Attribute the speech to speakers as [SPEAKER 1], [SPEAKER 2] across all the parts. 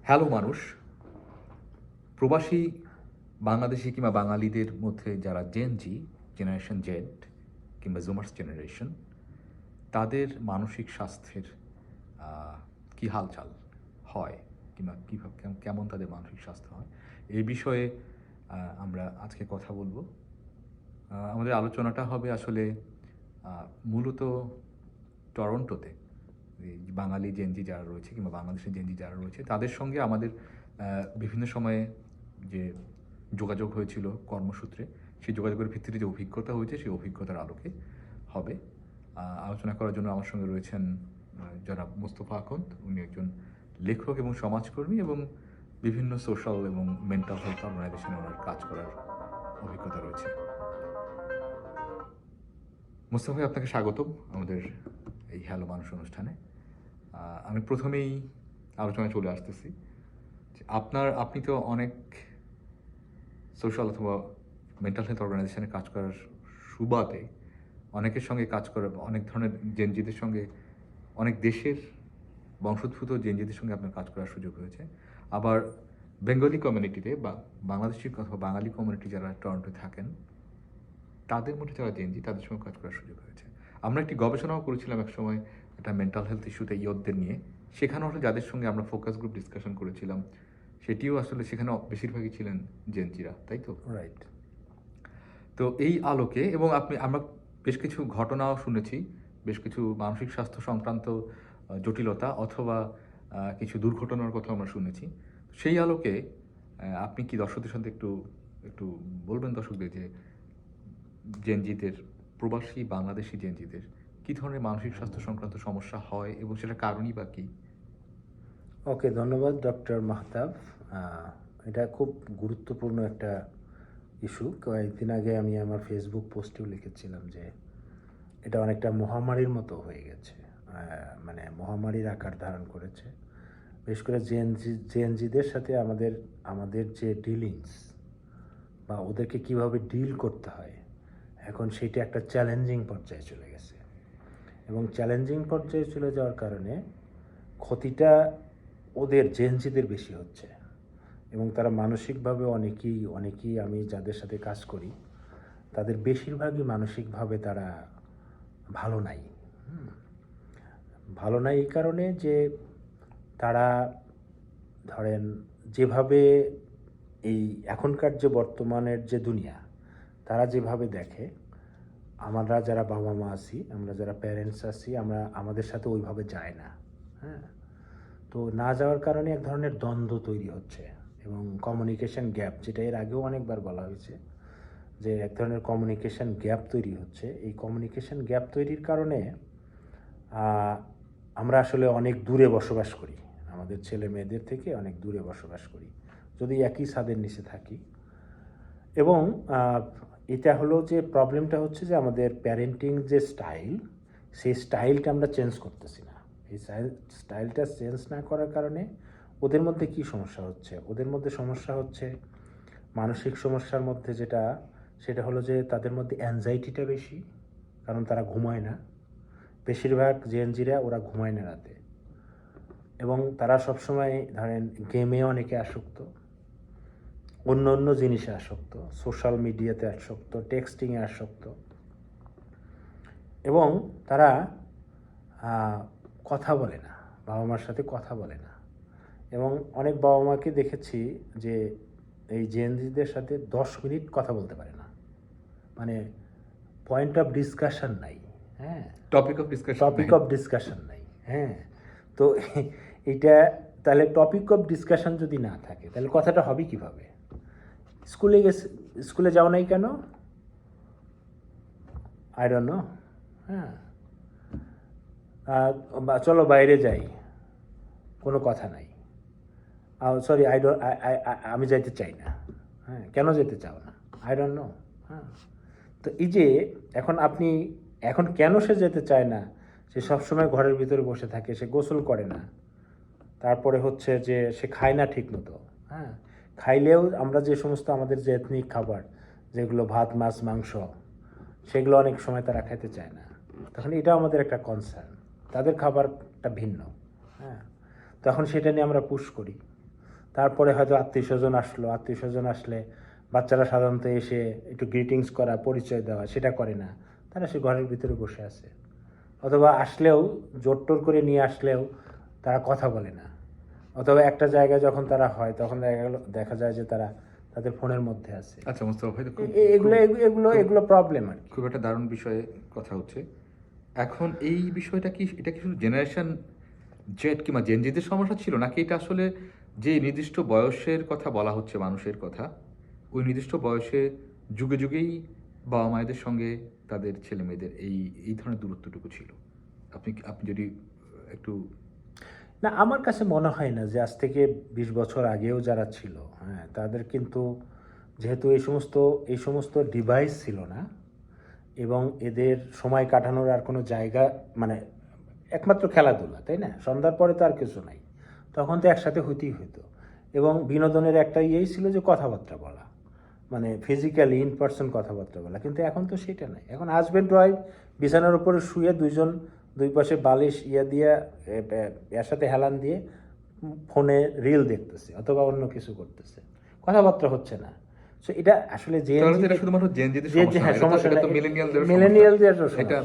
[SPEAKER 1] Hello মানুষ, প্রবাসী বাংলাদেশি কিংবা বাঙালিদের মধ্যে যারা জেনজি, জেনারেশন জেড কিংবা জুমার্স জেনারেশন, তাদের মানসিক স্বাস্থ্যের কী হালচাল হয় কিংবা কীভাবে কেমন তাদের মানসিক স্বাস্থ্য হয়, এই বিষয়ে আমরা আজকে কথা বলবো। আমাদের আলোচনাটা হবে আসলে মূলত টরন্টোতে এই বাঙালি জেনজি যারা রয়েছে কিংবা বাংলাদেশের জেনজি যারা রয়েছে তাদের সঙ্গে আমাদের বিভিন্ন সময়ে যে যোগাযোগ হয়েছিল কর্মসূত্রে, সেই যোগাযোগের ভিত্তিতে যে অভিজ্ঞতা হয়েছে সেই অভিজ্ঞতার আলোকে হবে। আলোচনা করার জন্য আমার সঙ্গে রয়েছেন জনাব মোস্তফা আকন্দ। উনি একজন লেখক এবং সমাজকর্মী এবং বিভিন্ন সোশ্যাল এবং মেন্টাল হেলথ অর্গানাইজেশনে ওনার কাজ করার অভিজ্ঞতা রয়েছে। মোস্তফা ভাই, আপনাকে স্বাগতম আমাদের এই হ্যালো মানুষ অনুষ্ঠানে। আমি প্রথমেই আলোচনায় চলে আসতেছি যে আপনি তো অনেক সোশ্যাল অথবা মেন্টাল হেলথ অর্গানাইজেশনে কাজ করার সুবাদে অনেকের সঙ্গে কাজ করার, অনেক ধরনের জেনজিদের সঙ্গে, অনেক দেশের বংশোদ্ভূত জেনজিদের সঙ্গে আপনার কাজ করার সুযোগ হয়েছে। আবার বেঙ্গলি কমিউনিটিতে বা বাংলাদেশি অথবা বাঙালি কমিউনিটি যারা টরন্টোতে থাকেন, তাদের মধ্যে যারা জেনজি তাদের সঙ্গে কাজ করার সুযোগ হয়েছে। আমরা একটি গবেষণাও করেছিলাম এক সময় একটা মেন্টাল হেলথ ইস্যুতে ইয়তদের নিয়ে। সেখানেও আসলে যাদের সঙ্গে আমরা ফোকাস গ্রুপ ডিসকাশন করেছিলাম, সেটিও আসলে সেখানে বেশিরভাগই ছিলেন জেনজিরা, তাই তো?
[SPEAKER 2] রাইট।
[SPEAKER 1] তো এই আলোকে এবং আমরা বেশ কিছু ঘটনাও শুনেছি, বেশ কিছু মানসিক স্বাস্থ্য সংক্রান্ত জটিলতা অথবা কিছু দুর্ঘটনার কথা আমরা শুনেছি। সেই আলোকে আপনি কি দর্শকদের সাথে একটু একটু বলবেন দর্শকদের যে জেনজিদের, প্রবাসী বাংলাদেশি জেনজিদের কী ধরনের মানসিক স্বাস্থ্য সংক্রান্ত সমস্যা হয় এবং সেটার কারণই বা কী?
[SPEAKER 2] ওকে, ধন্যবাদ ডক্টর মাহতাব। এটা খুব গুরুত্বপূর্ণ একটা ইস্যু। কয়েকদিন আগে আমি আমার ফেসবুক পোস্টেও লিখেছিলাম যে এটা অনেকটা মহামারীর মতো হয়ে গেছে, মানে মহামারীর আকার ধারণ করেছে। বিশেষ করে জেনজিদের সাথে আমাদের যে ডিলিংস বা ওদেরকে কিভাবে ডিল করতে হয়, এখন সেটা একটা চ্যালেঞ্জিং পর্যায়ে চলে গেছে। এবং চ্যালেঞ্জিং পর্যায়ে চলে যাওয়ার কারণে ক্ষতিটা ওদের জেনজিদের বেশি হচ্ছে এবং তারা মানসিকভাবে অনেকেই আমি যাদের সাথে কাজ করি তাদের বেশিরভাগই মানসিকভাবে তারা ভালো নাই। ভালো নাই এই কারণে যে তারা ধরেন যেভাবে এই এখনকার যে বর্তমানের যে দুনিয়া তারা যেভাবে দেখে, আমরা যারা বাবা মা আছি, আমরা যারা প্যারেন্টস আছি, আমাদের সাথে ওইভাবে যায় না। হ্যাঁ, তো না যাওয়ার কারণে এক ধরনের দ্বন্দ্ব তৈরি হচ্ছে এবং কমিউনিকেশন গ্যাপ, যেটা এর আগেও অনেকবার বলা হয়েছে যে এক ধরনের কমিউনিকেশন গ্যাপ তৈরি হচ্ছে। এই কমিউনিকেশন গ্যাপ তৈরির কারণে আমরা আসলে অনেক দূরে বসবাস করি, আমাদের ছেলে মেয়েদের থেকে অনেক দূরে বসবাস করি যদি একই ছাদের নিচে থাকি। এবং এটা হলো যে প্রবলেমটা হচ্ছে যে আমাদের প্যারেন্টিং যে স্টাইল, সেই স্টাইলটা আমরা চেঞ্জ করতেছি না। এই স্টাইলটা চেঞ্জ না করার কারণে ওদের মধ্যে কি সমস্যা হচ্ছে? ওদের মধ্যে সমস্যা হচ্ছে মানসিক সমস্যার মধ্যে সেটা হলো যে তাদের মধ্যে অ্যাংজাইটিটা বেশি, কারণ তারা ঘুমায় না। বেশিরভাগ জেনজিরা ওরা ঘুমায় না রাতে, এবং তারা সবসময় ধরেন গেমে অনেকে আসক্ত, অন্য অন্য জিনিসে আসক্ত, সোশ্যাল মিডিয়াতে আসক্ত, টেক্সটিংয়ে আসক্ত, এবং তারা কথা বলে না, বাবা মার সাথে কথা বলে না। এবং অনেক বাবা মাকে দেখেছি যে এই জেনজিদের সাথে 10 মিনিট কথা বলতে পারে না, মানে পয়েন্ট অফ ডিসকাশন নাই। হ্যাঁ,
[SPEAKER 1] টপিক অফ
[SPEAKER 2] ডিসকাশন নাই। হ্যাঁ, তো এটা তাহলে টপিক অফ ডিসকাশন যদি না থাকে তাহলে কথাটা হবে কিভাবে? স্কুলে যাও নাই কেন? I don't know. হ্যাঁ, চলো বাইরে যাই, কোনো কথা নাই। সরি, আমি যাইতে চাই না। হ্যাঁ, কেন যেতে চাও না? I don't know. হ্যাঁ, তো এই যে এখন কেন সে যেতে চায় না? সে সবসময় ঘরের ভিতরে বসে থাকে, সে গোসল করে না, তারপরে হচ্ছে যে সে খায় না ঠিক মতো। হ্যাঁ, খাইলেও আমরা যে সমস্ত আমাদের যে এথনিক খাবার, যেগুলো ভাত মাছ মাংস, সেগুলো অনেক সময় তারা খেতে চায় না। তখন এটাও আমাদের একটা কনসার্ন, তাদের খাবারটা ভিন্ন। হ্যাঁ, তখন সেটা নিয়ে আমরা পুশ করি তারপরে হয়তো আত্মীয় স্বজন আসলে বাচ্চারা সাধারণত এসে একটু গ্রিটিংস করা, পরিচয় দেওয়া, সেটা করে না। তারা সে ঘরের ভিতরে বসে আছে, অথবা আসলেও জোর টোর করে নিয়ে আসলেও তারা কথা বলে না, অথবা একটা জায়গায় যখন তারা হয় তখন দেখা যায় যে তারা তাদের ফোনের মধ্যে আছে।
[SPEAKER 1] আচ্ছা মোস্তফা ভাই, তো খুব
[SPEAKER 2] এগুলো এগুলো এগুলো প্রবলেম আর কি।
[SPEAKER 1] খুব একটা দারুণ বিষয়ে কথা হচ্ছে। এখন এই বিষয়টা কি, এটা কি শুধু জেনারেশন জেড কিংবা জেনজিদের সমস্যা ছিল, নাকি এটা আসলে যে নির্দিষ্ট বয়সের কথা বলা হচ্ছে, মানুষের কথা, ওই নির্দিষ্ট বয়সে যুগে যুগেই বাবা মায়েদের সঙ্গে তাদের ছেলে মেয়েদের এই এই ধরনের দূরত্বটুকু ছিল? আপনি যদি একটু
[SPEAKER 2] না, আমার কাছে মনে হয় না যে আজ থেকে 20 বছর আগেও যারা ছিল, হ্যাঁ, তাদের কিন্তু যেহেতু এই সমস্ত ডিভাইস ছিল না, এবং এদের সময় কাটানোর আর কোনো জায়গা, মানে একমাত্র খেলাধুলা, তাই না? সন্ধ্যার পরে তো আর কিছু নাই, তখন তো একসাথে হইতেই হইতো। এবং বিনোদনের একটা ইয়েই ছিল যে কথাবার্তা বলা, মানে ফিজিক্যালি ইন পার্সন কথাবার্তা বলা। কিন্তু এখন তো সেটা নাই। এখন হাজব্যান্ড ওয়াইফ বিছানার উপরে শুয়ে দুইজন দুই পাশে বালিশ দিয়ে এর সাথে হেলান দিয়ে ফোনে রিল দেখতেছে অথবা অন্য কিছু করতেছে, কথাবার্তা হচ্ছে না। সো এটা আসলে
[SPEAKER 1] তাহলে তো এটা শুধুমাত্র জেনজিদের সমস্যা না,
[SPEAKER 2] সমস্যা
[SPEAKER 1] এটা
[SPEAKER 2] না,
[SPEAKER 1] তো মিলেনিয়ালদের সমস্যা।
[SPEAKER 2] মিলেনিয়ালদের
[SPEAKER 1] এটা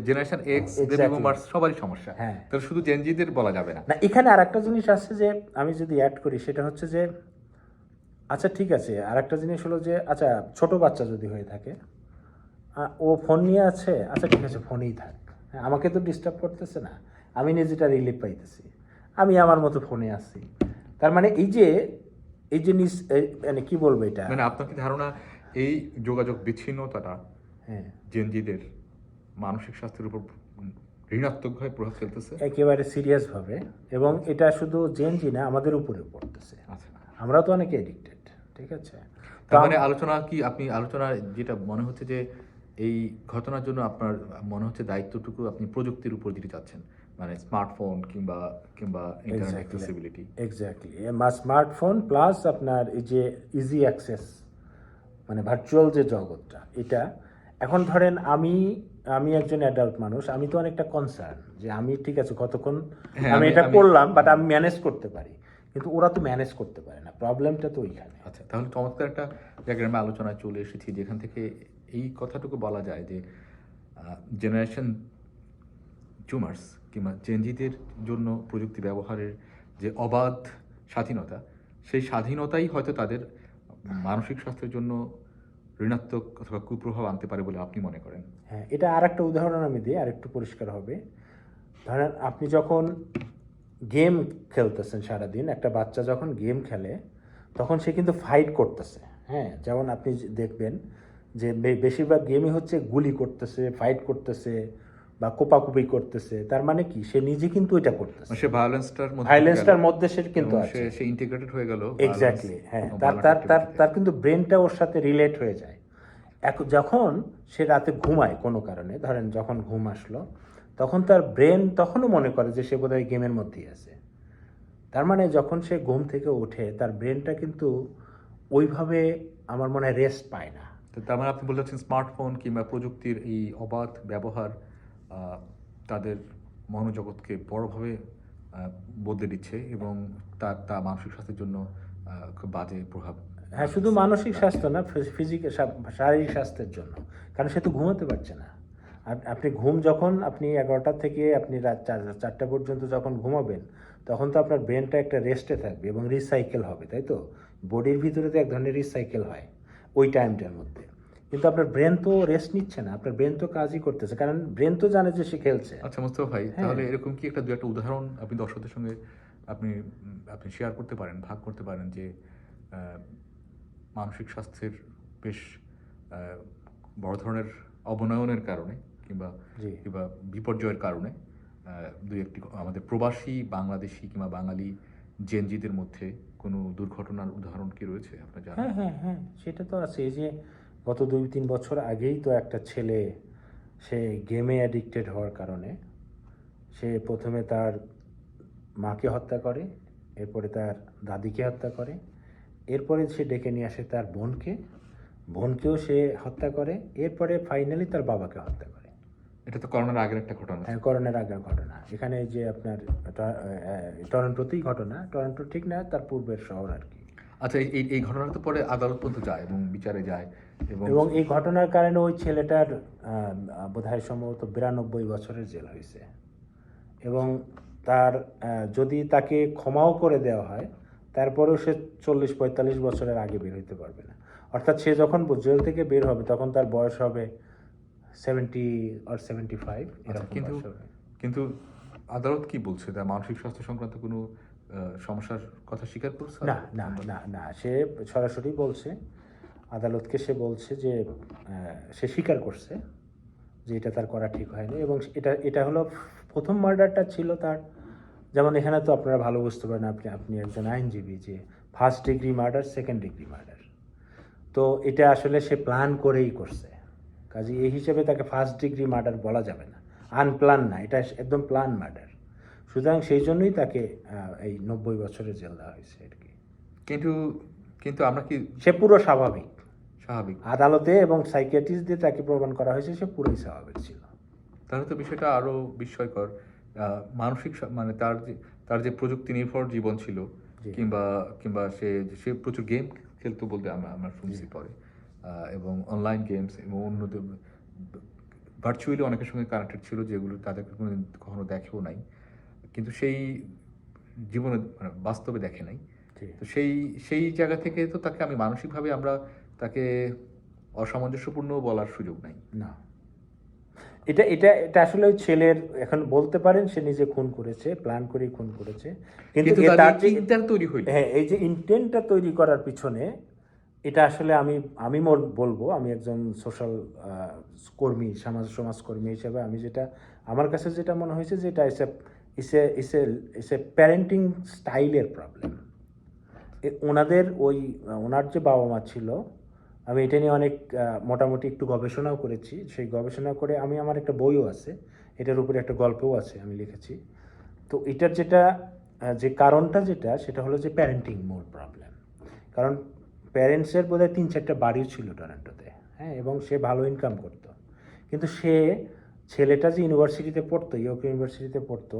[SPEAKER 1] generation x, baby
[SPEAKER 2] Exactly.
[SPEAKER 1] Boomers সবারই সমস্যা।
[SPEAKER 2] হ্যাঁ।
[SPEAKER 1] তাহলে শুধু জেনজিদের বলা যাবে না।
[SPEAKER 2] না, এখানে আর একটা জিনিস আছে যে আমি যদি অ্যাড করি, সেটা হচ্ছে যে আচ্ছা ঠিক আছে, আর একটা জিনিস হলো যে আচ্ছা ছোট বাচ্চা যদি হয়ে থাকে, ও ফোন নিয়ে আছে, আচ্ছা ঠিক আছে ফোনেই থাক, হ্যাঁ, আমাকে তো ডিস্টার্ব করতেছে না, আমি নিজেটা রিলিফ পাইতেছি, আমি আমার মতো ফোনে আছি। তার মানে এই যে মানে কি বলবো এটা,
[SPEAKER 1] মানে আপনার কি ধারণা এই যোগাযোগ বিচ্ছিন্নতাটা
[SPEAKER 2] হ্যাঁ,
[SPEAKER 1] জেনজিদের মানসিক স্বাস্থ্যের উপর ঋণাত্মকভাবে প্রভাব ফেলতেছে?
[SPEAKER 2] একেবারে সিরিয়াসভাবে। এবং এটা শুধু জেনজি না, আমাদের উপরে পড়তেছে।
[SPEAKER 1] আচ্ছা,
[SPEAKER 2] আমরা তো অনেকে এডিক্টেড, ঠিক আছে?
[SPEAKER 1] তার মানে আলোচনা যেটা মনে হচ্ছে যে এই ঘটনার জন্য আপনার মনে হচ্ছে দায়িত্বটুকু আপনি প্রযুক্তির উপর দিতে চাচ্ছেন, মানে স্মার্টফোন কিংবা কিংবা internet accessibility.
[SPEAKER 2] Exactly, smartphone plus আপনার এই যে ইজি অ্যাক্সেস, মানে ভার্চুয়াল যে জগৎটা, এটা এখন ধরেন আমি একজন অ্যাডাল্ট মানুষ, আমি তো অনেকটা কনসার্ন যে আমি ঠিক আছে কতক্ষণ
[SPEAKER 1] হ্যাঁ,
[SPEAKER 2] আমি এটা করলাম, বাট আমি ম্যানেজ করতে পারি, কিন্তু ওরা তো ম্যানেজ করতে পারে না, প্রবলেমটা তো ওইখানে।
[SPEAKER 1] আচ্ছা, তাহলে চমৎকার একটা জায়গায় আমরা আলোচনায় চলে এসেছি, যেখান থেকে এই কথাটুকু বলা যায় যে জেনারেশন জুমার্স কিংবা জেনজিদের জন্য প্রযুক্তি ব্যবহারের যে অবাধ স্বাধীনতা, সেই স্বাধীনতাই হয়তো তাদের মানসিক স্বাস্থ্যের জন্য ঋণাত্মক অথবা কুপ্রভাব আনতে পারে বলে আপনি মনে করেন?
[SPEAKER 2] হ্যাঁ, এটা আর একটা উদাহরণ আমি দিই, আর একটু পরিষ্কার হবে। ধরেন আপনি যখন গেম খেলতেছেন সারাদিন, একটা বাচ্চা যখন গেম খেলে তখন সে কিন্তু ফাইট করতেছে, হ্যাঁ, যেমন আপনি দেখবেন যে বেশিরভাগ গেমই হচ্ছে গুলি করতেছে, ফাইট করতেছে বা কোপাকুপি করতেছে। তার মানে কি, সে নিজে কিন্তু এটা করতেছে,
[SPEAKER 1] সে ভায়োলেন্সটার মধ্যে
[SPEAKER 2] সে কিন্তু আছে,
[SPEAKER 1] সে ইন্টিগ্রেটেড হয়ে গেল।
[SPEAKER 2] এক্স্যাক্টলি, হ্যাঁ, তার কিন্তু ব্রেনটা ওর সাথে রিলেট হয়ে যায়। এখন যখন সে রাতে ঘুমায় কোনো কারণে, ধরেন যখন ঘুম আসলো, তখন তার ব্রেন তখনও মনে করে যে সে বোধহয় গেমের মধ্যেই আছে। তার মানে যখন সে ঘুম থেকে ওঠে, তার ব্রেনটা কিন্তু ওইভাবে আমার মনে হয় রেস্ট পায় না।
[SPEAKER 1] তো তার মানে আপনি বলতে চাচ্ছেন স্মার্টফোন কিংবা প্রযুক্তির এই অবাধ ব্যবহার তাদের মনোজগৎকে বড়ভাবে বদলে দিচ্ছে এবং তা মানসিক স্বাস্থ্যের জন্য খুব বাজে প্রভাব।
[SPEAKER 2] হ্যাঁ, শুধু মানসিক স্বাস্থ্য না, ফিজিক্যাল শারীরিক স্বাস্থ্যের জন্য, কারণ সে তো ঘুমাতে পারছে না। আপনি ঘুম যখন আপনি 11টা থেকে আপনি রাত 4টা পর্যন্ত যখন ঘুমাবেন, তখন তো আপনার ব্রেনটা একটা রেস্টে থাকবে এবং রিসাইকেল হবে, তাই তো? বডির ভিতরে তো এক ধরনের রিসাইকেল হয় ওই টাইমটার মধ্যে, কিন্তু আপনার ব্রেন তো রেস্ট নিচ্ছে না, আপনার ব্রেন তো কাজই করতেছে, কারণ ব্রেন তো জানে যে সে খেলছে।
[SPEAKER 1] আচ্ছা মোস্তফা ভাই,
[SPEAKER 2] হ্যাঁ।
[SPEAKER 1] তাহলে এরকম কি দু একটা উদাহরণ আপনি দর্শকদের সঙ্গে আপনি আপনি শেয়ার করতে পারেন, ভাগ করতে পারেন যে মানসিক স্বাস্থ্যের বেশ বড় ধরনের অবনয়নের কারণে কিংবা
[SPEAKER 2] জি।
[SPEAKER 1] কিংবা বিপর্যয়ের কারণে দুই একটি আমাদের প্রবাসী বাংলাদেশি কিংবা বাঙালি জেনজিদের মধ্যে কোনো দুর্ঘটনার উদাহরণ কি রয়েছে আপনার জানেন?
[SPEAKER 2] হ্যাঁ, হ্যাঁ, হ্যাঁ, সেটা তো আছে। এই যে গত 2-3 বছর আগেই তো একটা ছেলে, সে গেমে অ্যাডিক্টেড হওয়ার কারণে সে প্রথমে তার মাকে হত্যা করে, এরপরে তার দাদিকে হত্যা করে, এরপরে সে ডেকে নিয়ে আসে তার বোনকেও সে হত্যা করে, এরপরে ফাইনালি তার বাবাকে হত্যা করে।
[SPEAKER 1] এটা তো করোনার আগের একটা ঘটনা।
[SPEAKER 2] হ্যাঁ, করোনার আগের ঘটনা। এখানে এই যে আপনার টরন্টোতেই ঘটনা, টরন্টো ঠিক না, তার পূর্বের শহর আর কি।
[SPEAKER 1] আচ্ছা, এই এই ঘটনাটা তো পরে আদালত পর্যন্ত যায় এবং বিচারে যায়
[SPEAKER 2] এবং এই ঘটনার কারণে ওই ছেলেটার বোধহয় সম্ভবত 92 বছরের জেল হয়েছে। এবং তার যদি তাকে ক্ষমাও করে দেওয়া হয়, তারপরেও সে 40-45 বছরের আগে বের হইতে পারবে না। অর্থাৎ সে যখন জেল থেকে বের হবে তখন তার বয়স হবে 70 or 75 এরকম
[SPEAKER 1] কিন্তু
[SPEAKER 2] বয়স হবে।
[SPEAKER 1] কিন্তু আদালত কি বলছে, তার মানসিক স্বাস্থ্য সংক্রান্ত কোনো সমস্যার কথা স্বীকার করছে?
[SPEAKER 2] না না না না, সে সরাসরি বলছে, আদালতকে সে বলছে যে সে স্বীকার করছে যে এটা তার করা ঠিক হয়নি। এবং এটা এটা হলো প্রথম মার্ডারটা ছিল তার, যেমন এখানে তো আপনারা ভালো বুঝতে পারেন, আপনি একজন আইনজীবী, যে first degree murder, second degree murder. তো এটা আসলে সে প্ল্যান করেই করছে, কাজে এই হিসেবে তাকে ফার্স্ট ডিগ্রি মার্ডার বলা যাবে না, আনপ্ল্যান না, এটা একদম প্ল্যান মার্ডার। সুতরাং সেই জন্যই তাকে এই 90 বছরের জেল দেওয়া হয়েছে আর কি।
[SPEAKER 1] কিন্তু কিন্তু আমরা কি
[SPEAKER 2] সে পুরো স্বাভাবিক,
[SPEAKER 1] স্বাভাবিক?
[SPEAKER 2] আদালতে এবং সাইকিয়াট্রিস্ট দিয়ে তাকে প্রমাণ করা হয়েছে সে পুরোই স্বাভাবিক ছিল।
[SPEAKER 1] তাহলে তো বিষয়টা আরো বিস্ময়কর। মানসিক মানে তার যে প্রযুক্তি নির্ভর জীবন ছিল,
[SPEAKER 2] জি।
[SPEAKER 1] কিংবা কিংবা সে সে প্রচুর গেম খেলতো বলতে আমরা শুনছি পরে, এবং অনলাইন গেমস এবং অন্যদের ভার্চুয়ালি অনেকের সঙ্গে কানেক্টেড ছিল, যেগুলো তাদেরকে কখনো দেখেও নাই, কিন্তু সেই জীবনে মানে বাস্তবে দেখে নাই।
[SPEAKER 2] জি।
[SPEAKER 1] তো সেই সেই জায়গা থেকে তো তাকে আমি মানসিকভাবে আমরা তাকে অসামঞ্জস্যপূর্ণ বলার সুযোগ নাই।
[SPEAKER 2] না, এটা এটা এটা আসলে ওই ছেলের, এখন বলতে পারেন সে নিজে খুন করেছে, প্ল্যান করেই খুন করেছে, কিন্তু
[SPEAKER 1] কিন্তু
[SPEAKER 2] তার যে
[SPEAKER 1] ইন্টার তৈরি হইল।
[SPEAKER 2] হ্যাঁ, এই যে ইন্টেন্টটা তৈরি করার পিছনে, এটা আসলে আমি বলবো, আমি একজন সোশ্যাল কর্মী, সমাজকর্মী হিসেবে আমি যেটা, আমার কাছে যেটা মনে হয়েছে যে এটা ইস এ প্যারেন্টিং স্টাইলের প্রবলেম। ওনার যে বাবা মা ছিল, আমি এটা নিয়ে অনেক মোটামুটি একটু গবেষণাও করেছি। সেই গবেষণা করে আমি, আমার একটা বইও আছে, এটার উপরে একটা গল্পও আছে, আমি লিখেছি। তো এটার যেটা যে কারণটা যেটা, সেটা হলো যে প্যারেন্টিং মূল প্রবলেম। কারণ প্যারেন্টসের বোধহয় 3-4টা বাড়িও ছিল টরন্টোতে, হ্যাঁ, এবং সে ভালো ইনকাম করতো, কিন্তু ছেলেটা যে ইউনিভার্সিটিতে পড়তো, ইয়র্ক ইউনিভার্সিটিতে পড়তো,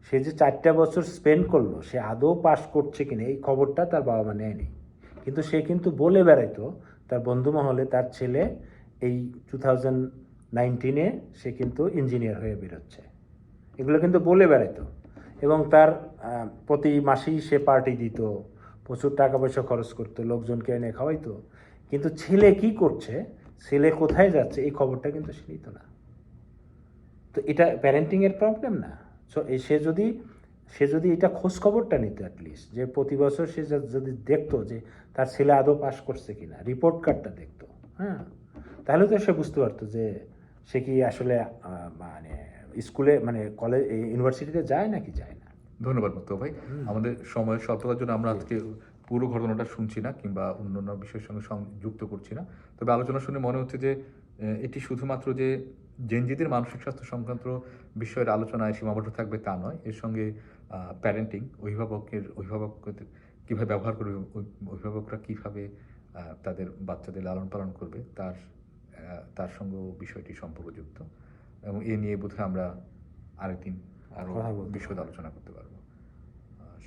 [SPEAKER 2] সে যে 4টা বছর স্পেন্ড করলো, সে আদৌ পাস করছে কিনা এই খবরটা তার বাবা মা নেয়নি। কিন্তু সে কিন্তু বলে বেড়াইতো তার বন্ধু মহলে, তার ছেলে এই 2019-এ সে কিন্তু ইঞ্জিনিয়ার হয়ে বেরোচ্ছে, এগুলো কিন্তু বলে বেড়াইতো। এবং তার প্রতি মাসেই সে পার্টি দিত, প্রচুর টাকা পয়সা খরচ করতো, লোকজনকে এনে খাওয়াইতো, কিন্তু ছেলে কি করছে, ছেলে কোথায় যাচ্ছে, এই খবরটা কিন্তু সে নিত না। তো এটা প্যারেন্টিংয়ের প্রবলেম না। সো সে যদি এটা খোঁজ খবরটা নিত অ্যাটলিস্ট, যে প্রতি বছর সে যদি দেখতো যে তার ছেলে আদৌ পাস করছে কিনা, রিপোর্ট কার্ডটা দেখতো, হ্যাঁ, তাহলে তো সে বুঝতে পারতো যে সে কি আসলে মানে স্কুলে, মানে কলেজ, ইউনিভার্সিটিতে যায় নাকি যায় না।
[SPEAKER 1] ধন্যবাদ মুক্ত ভাই। আমাদের সময়ের স্বল্পতার জন্য আমরা আজকে পুরো ঘটনাটা শুনছি না, কিংবা অন্যান্য বিষয়ের সঙ্গে সংযুক্ত করছি না। তবে আলোচনা শুনে মনে হচ্ছে যে এটি শুধুমাত্র যে জেনজিদের মানসিক স্বাস্থ্য সংক্রান্ত বিষয়ের আলোচনায় সীমাবদ্ধ থাকবে তা নয়, এর সঙ্গে প্যারেন্টিং, অভিভাবকদের কীভাবে ব্যবহার করবে, অভিভাবকরা কীভাবে তাদের বাচ্চাদের লালন পালন করবে, তার সঙ্গেও বিষয়টি সম্পর্কযুক্ত, এবং এ নিয়ে বোধহয় আমরা আরেকদিন আরও বিশদ আলোচনা করতে পারবো।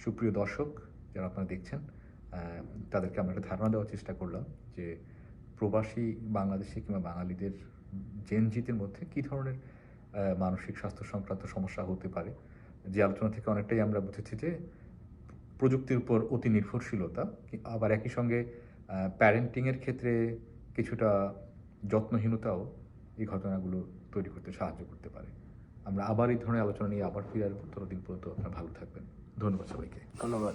[SPEAKER 1] সুপ্রিয় দর্শক যারা আপনারা দেখছেন, তাদেরকে আমরা একটা ধারণা দেওয়ার চেষ্টা করলাম যে প্রবাসী বাংলাদেশি কিংবা বাঙালিদের জেনজিদের মধ্যে কী ধরনের মানসিক স্বাস্থ্য সংক্রান্ত সমস্যা হতে পারে। যে আলোচনা থেকে অনেকটাই আমরা বুঝেছি যে প্রযুক্তির উপর অতি নির্ভরশীলতা, আবার একই সঙ্গে প্যারেন্টিংয়ের ক্ষেত্রে কিছুটা যত্নহীনতাও এই ঘটনাগুলো তৈরি করতে সাহায্য করতে পারে। আমরা আবার এই ধরনের আলোচনা নিয়ে আবার ফিরে আসবো। ততদিন পর্যন্ত আপনারা ভালো থাকবেন। ধন্যবাদ সবাইকে।
[SPEAKER 2] ধন্যবাদ।